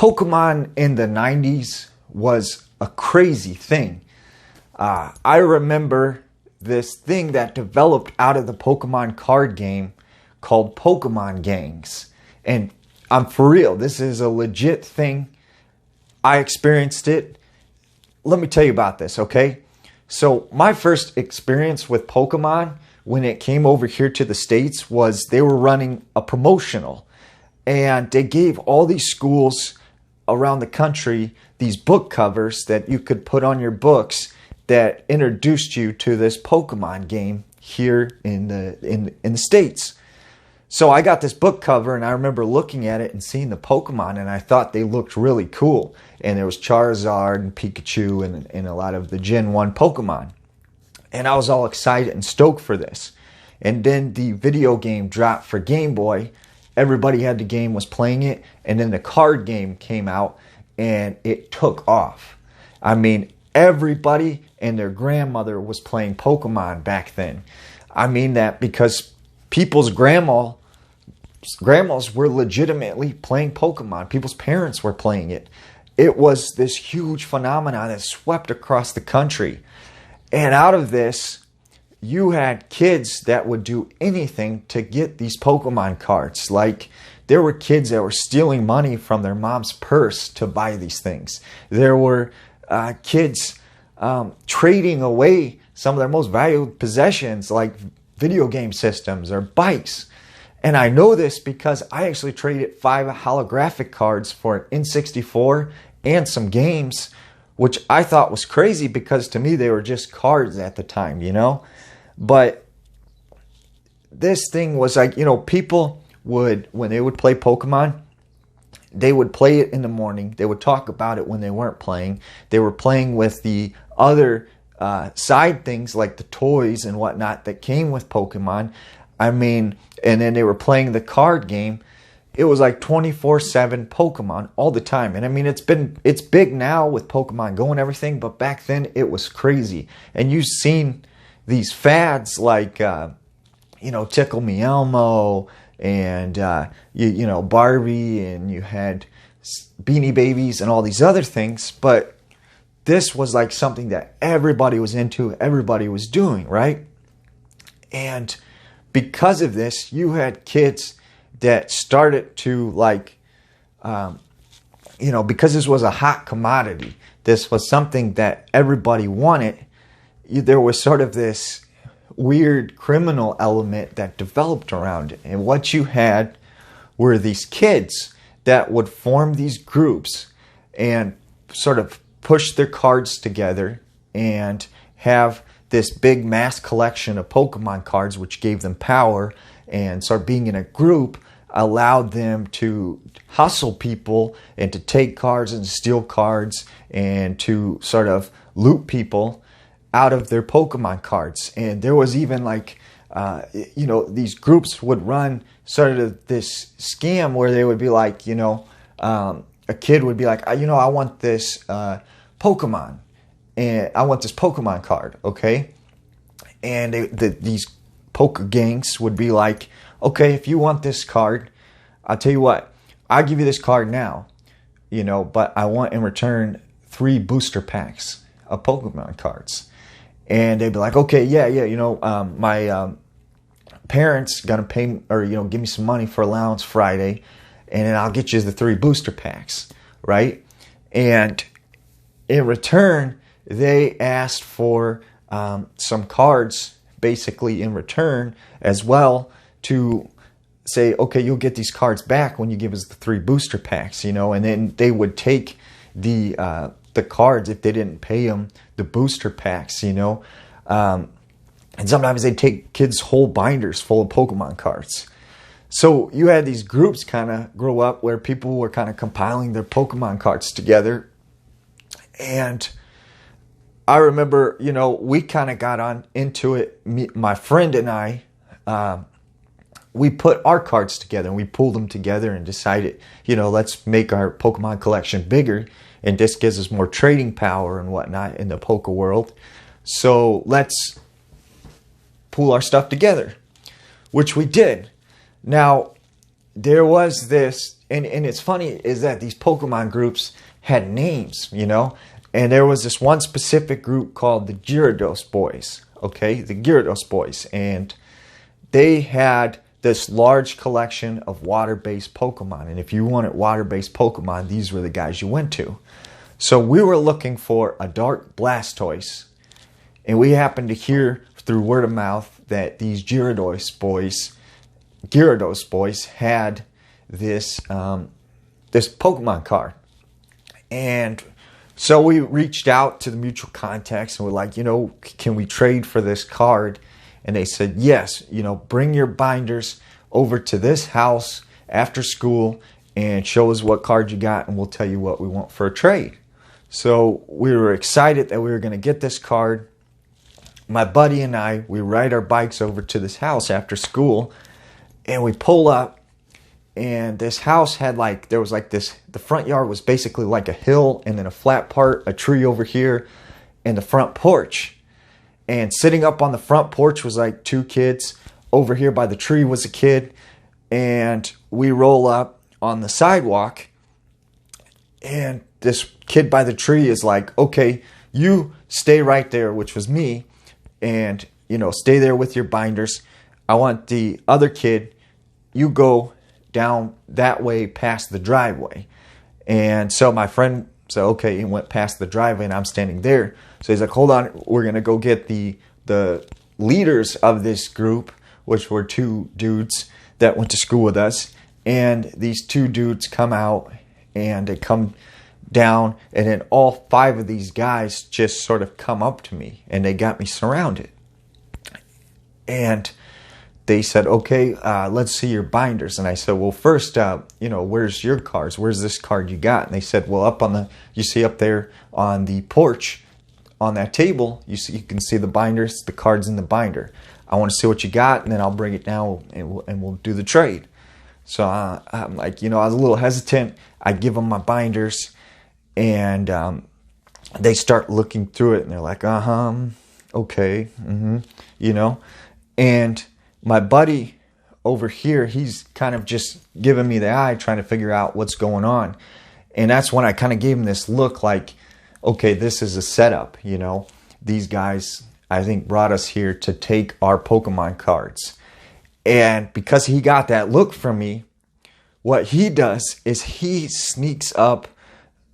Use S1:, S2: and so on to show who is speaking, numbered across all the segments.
S1: Pokemon in the 90s was a crazy thing. I remember this thing that developed out of the Pokemon card game called Pokémon Gangs. And I'm for real, this is a legit thing. I experienced it. Let me tell you about this, okay? So my first experience with Pokemon when it came over here to the States was they were running a promotional. And they gave all these schools around the country these book covers that you could put on your books that introduced you to this Pokemon game here in the States. So I got this book cover and I remember looking at it and seeing the Pokemon and I thought they looked really cool. And there was Charizard and Pikachu and a lot of the Gen 1 Pokemon. And I was all excited and stoked for this. And then the video game dropped for Game Boy. Everybody had the game, was playing it. And then the card game came out and it took off. I mean, everybody and their grandmother was playing Pokemon back then. I mean that because people's grandmas were legitimately playing Pokemon. People's parents were playing it. It was this huge phenomenon that swept across the country. And out of this, you had kids that would do anything to get these Pokemon cards. Like, there were kids that were stealing money from their mom's purse to buy these things. There were kids trading away some of their most valuable possessions, like video game systems or bikes. And I know this because I actually traded 5 holographic cards for an N64 and some games, which I thought was crazy because to me they were just cards at the time, you know? But this thing was like, you know, people would, when they would play Pokemon, they would play it in the morning. They would talk about it when they weren't playing. They were playing with the other side things like the toys and whatnot that came with Pokemon. I mean, and then they were playing the card game. It was like 24/7 Pokemon all the time. And I mean, it's big now with Pokemon Go and everything, but back then it was crazy. And you've seen these fads like, you know, Tickle Me Elmo and, you know, Barbie, and you had Beanie Babies and all these other things. But this was like something that everybody was into, everybody was doing, right? And because of this, you had kids that started to like, you know, because this was a hot commodity, this was something that everybody wanted, there was sort of this weird criminal element that developed around it. And what you had were these kids that would form these groups and sort of push their cards together and have this big mass collection of Pokemon cards, which gave them power, and start being in a group allowed them to hustle people and to take cards and steal cards and to sort of loot people out of their Pokemon cards. And there was even like, you know, these groups would run sort of this scam where they would be like, you know, a kid would be like, you know, I want this Pokemon, and I want this Pokemon card, okay? And these Poke Gangs would be like, okay, if you want this card, I'll tell you what, I'll give you this card now, you know, but I want in return 3 booster packs of Pokemon cards. And they'd be like, okay, yeah, you know, my parents gonna pay, or, you know, give me some money for allowance Friday, and then I'll get you the 3 booster packs, right? And in return, they asked for some cards, basically in return as well, to say, okay, you'll get these cards back when you give us the 3 booster packs, you know, and then they would take the cards if they didn't pay them the booster packs, you know, and sometimes they'd take kids' whole binders full of Pokemon cards. So you had these groups kind of grow up where people were kind of compiling their Pokemon cards together. And I remember, you know, we kind of got on into it. My friend and I, we put our cards together and we pulled them together and decided, you know, let's make our Pokemon collection bigger. And this gives us more trading power and whatnot in the Poke world. So let's pull our stuff together, which we did. Now, there was this, and it's funny is that these Pokemon groups had names, you know, and there was this one specific group called the Gyarados Boys, okay, the Gyarados Boys, and they had this large collection of water-based Pokemon, and if you wanted water-based Pokemon, these were the guys you went to. So we were looking for a Dark Blastoise, and we happened to hear through word of mouth that these Gyarados boys had this this Pokemon card. And so we reached out to the mutual contacts and we're like, you know, can we trade for this card? And they said, yes, you know, bring your binders over to this house after school and show us what card you got and we'll tell you what we want for a trade. So we were excited that we were going to get this card. My buddy and I, we ride our bikes over to this house after school and we pull up. And this house had the front yard was basically like a hill and then a flat part, a tree over here, and the front porch. And sitting up on the front porch was like two kids. Over here by the tree was a kid. And we roll up on the sidewalk. And this kid by the tree is like, okay, you stay right there, which was me. And, you know, stay there with your binders. I want the other kid, you go down that way past the driveway. And so my friend said, okay, he went past the driveway and I'm standing there. So he's like, hold on, we're going to go get the leaders of this group, which were two dudes that went to school with us. And these two dudes come out and they come down and then all five of these guys just sort of come up to me and they got me surrounded. And they said, okay, let's see your binders. And I said, well, first, you know, where's your cards? Where's this card you got? And they said, well, up on you see up there on the porch, on that table, you can see the binders, the cards in the binder. I want to see what you got, and then I'll bring it down and we'll do the trade. So I'm like, you know, I was a little hesitant. I give them my binders, and they start looking through it, and they're like, okay, you know, and my buddy over here, he's kind of just giving me the eye, trying to figure out what's going on. And that's when I kind of gave him this look like, okay, this is a setup, you know. These guys, I think, brought us here to take our Pokemon cards. And because he got that look from me, what he does is he sneaks up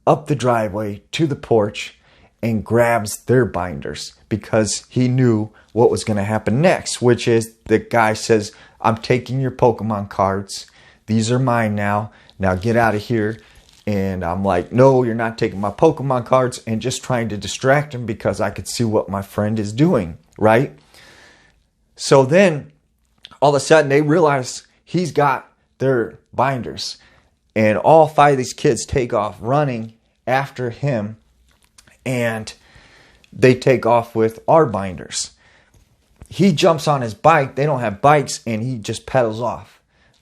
S1: the driveway to the porch and grabs their binders because he knew what was going to happen next, which is the guy says, I'm taking your Pokemon cards. These are mine now. Now get out of here. And I'm like, no, you're not taking my Pokemon cards, and just trying to distract him because I could see what my friend is doing, right? So then all of a sudden they realize he's got their binders, and all five of these kids take off running after him, and they take off with our binders. He jumps on his bike. They don't have bikes, and he just pedals off.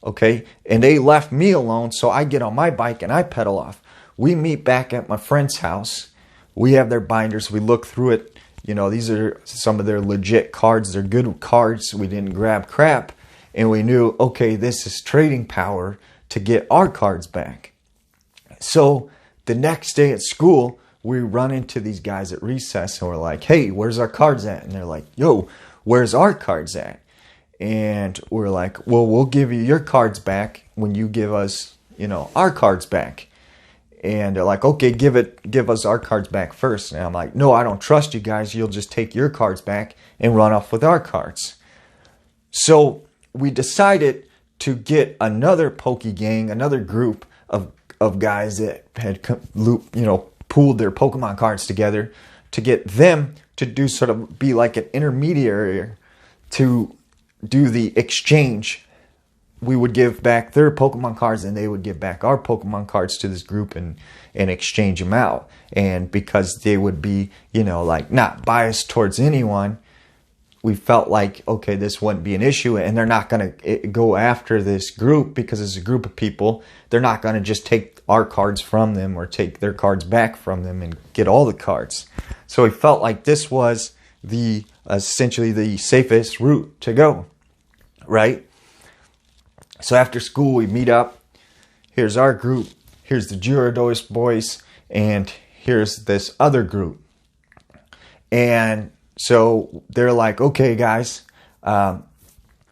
S1: Okay? And they left me alone, so I get on my bike and I pedal off. We meet back at my friend's house. We have their binders. We look through it. You know, these are some of their legit cards. They're good cards. We didn't grab crap. And we knew, okay, this is trading power to get our cards back. So the next day at school, we run into these guys at recess and we're like, hey, where's our cards at? And they're like, yo, where's our cards at? And we're like, well, we'll give you your cards back when you give us, you know, our cards back. And they're like, okay, give us our cards back first. And I'm like, no, I don't trust you guys. You'll just take your cards back and run off with our cards. So we decided to get another Poke Gang, another group of guys that had, you know, pooled their Pokemon cards together to get them to do sort of be like an intermediary to do the exchange. We would give back their Pokemon cards and they would give back our Pokemon cards to this group and exchange them out. And because they would be, you know, like not biased towards anyone, we felt like, okay, this wouldn't be an issue and they're not going to go after this group because it's a group of people. They're not going to just take our cards from them or take their cards back from them and get all the cards. So we felt like this was essentially the safest route to go, right? So after school, we meet up. Here's our group. Here's the Gyarados boys. And here's this other group. And so they're like, okay, guys,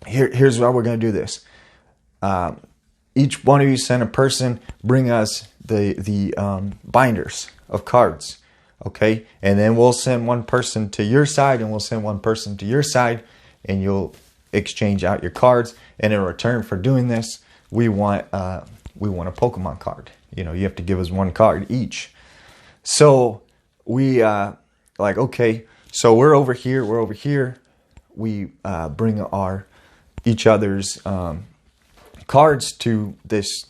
S1: here's how we're going to do this. Each one of you send a person, bring us the binders of cards. Okay. And then we'll send one person to your side and we'll send one person to your side, and you'll exchange out your cards. And in return for doing this, we want a Pokemon card. You know, you have to give us one card each. So we like, okay, so we're over here. We bring each other's cards to this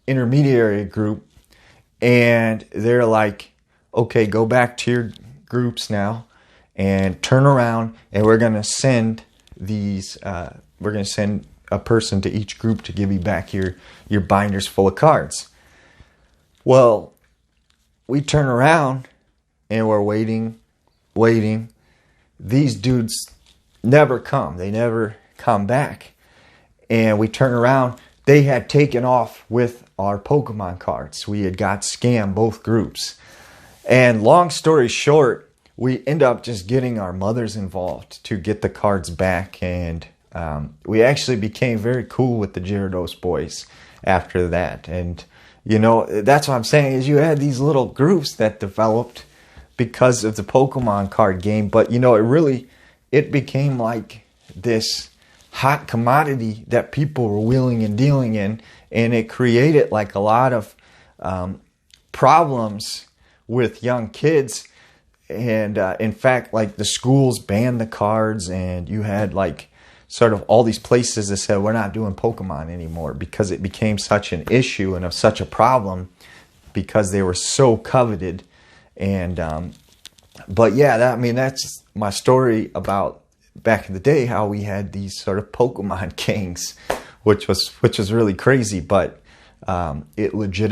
S1: intermediary group, and they're like, okay, go back to your groups now and turn around, and we're gonna send a person to each group to give you back your binders full of cards. Well, we turn around and we're waiting. These dudes never come. They never come back. And we turn around. They had taken off with our Pokemon cards. We had got scammed, both groups. And long story short, we end up just getting our mothers involved to get the cards back. And we actually became very cool with the Gyarados boys after that. And, you know, that's what I'm saying, is you had these little groups that developed because of the Pokemon card game. But, you know, it became like this hot commodity that people were wheeling and dealing in. And it created like a lot of problems with young kids. And in fact, like the schools banned the cards, and you had like sort of all these places that said, we're not doing Pokemon anymore, because it became such an issue and of such a problem because they were so coveted. And but yeah, that's my story about back in the day, how we had these sort of Pokemon gangs, which was really crazy, but it legitimately